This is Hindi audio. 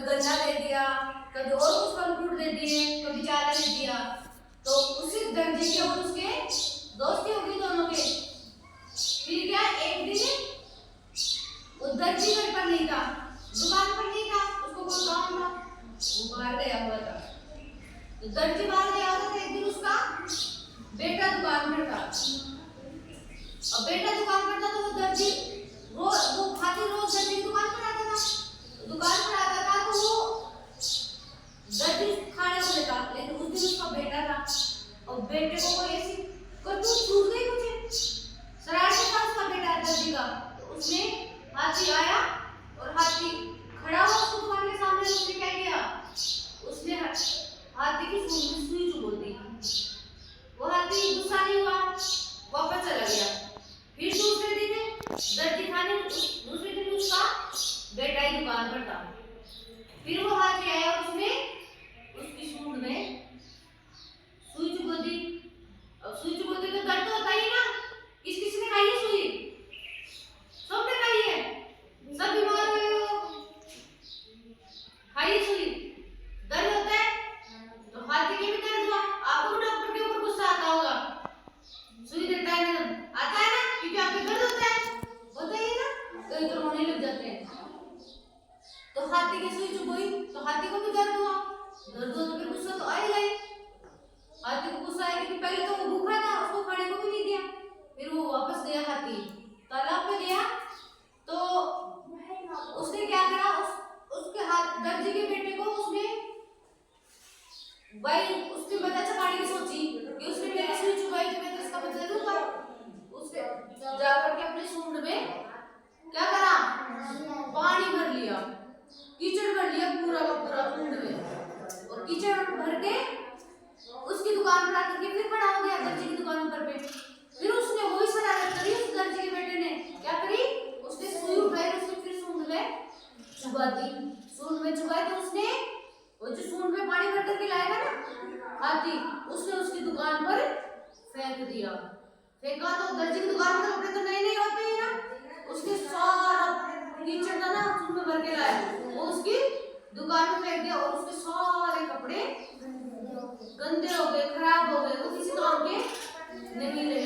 कभी गन्ना दे दिया, कभी और कुछ फल फ्रूट दे दिए, कभी चारा दे दिया। तो उसी दर्जी के और उसके दोस्ती होगी दोनों के। फिर क्या एक दिन वो दर्जी घर पर नहीं था, दुकान पर नहीं था, उसको कोई काम था, वो बाहर गया हुआ था। तो दर्जी बाहर गया हुआ था, एक दिन उसका बेटा दुकान पर था। और बेटा दुकान पर था तो वो दर्जी वो खातिर रोज दर्जी की दुकान पर आता था। दुकान पर आता था तो वो दर्जी खाने को देता, लेकिन उस दिन उसका बेटा था और बेटे को कोई ऐसी कोई छूट गई, कुछ शरारत था उसका बेटा दर्जी का। तो उसने हाथी आया और हाथी खड़ा हुआ उसकी दुकान के सामने। उसने क्या किया, उसने हाथी की सूंड में सुई चुभो दी। वो हाथी गुस्सा नहीं हुआ, वापस चला गया। फिर दूसरे दिन दर्जी खाने दूसरे दिन उसका बेटा ही दुकान पर था। फिर वो हाथी आया और उसने उसकी सूंड में सुई चुभो दी। अब सुई चुभो दी तो दर्द तो होता ही ना। किसने खाई है सुई? सबने खाई है, सब बीमार हुए हो, खाई सुई, दर्द होता है। तो हाथी के भी दर्द हुआ। आपको डॉक्टर के ऊपर गुस्सा आता होगा, सुई देता है ना, आता है ना, क्योंकि आपको दर्द होता ही ना, तो रोने लग जाते हैं। तो हाथी की सुई चुभोई तो हाथी को भी दर्द हुआ। दर्द हो तो फिर गुस्सा तो आएगा ही। हाथी को गुस्सा आया क्योंकि पहले तो वो भूखा था, उसको खाने को भी नहीं दिया। फिर वो वापस गया, हाथी तालाब पे गया तो उसने क्या करा, उसके हाथ दर्जी के बेटे को उसने भाई उसकी मदद चकाने की सोची कि उसने मेरी सुई चुभाई तो मैं तो इसका बदला दूंगा। उसने जाकर के अपने सूंड में क्या करा, पानी भर लिया, कीचड़ भर लिया पूरा का पूरा सूंड में। और कीचड़ भर के उसकी दुकान पर आकर के फिर खड़ा हो गया दर्जी की दुकान पर पे। फिर उसने वही शरारत करी, उस दर्जी के बेटे ने क्या करी, उसने सुई उठाई, उसने फिर सूंड में चुभा दी। सूंड में चुभाई तो उसने वो जो सूंड में पानी भर करके लाएगा ना हाथी, उसने उसकी दुकान पर फेंक दिया। फेंका तो दर्जी की दुकान पर कपड़े तो नए नए होते हैं ना, उसने सारा कीचड़ था ना सूंड में भर के लाया, वो उसकी दुकान में फेंक दिया और उसके सारे कपड़े गंदे हो गए, खराब हो गए, वो किसी काम के नहीं रहे।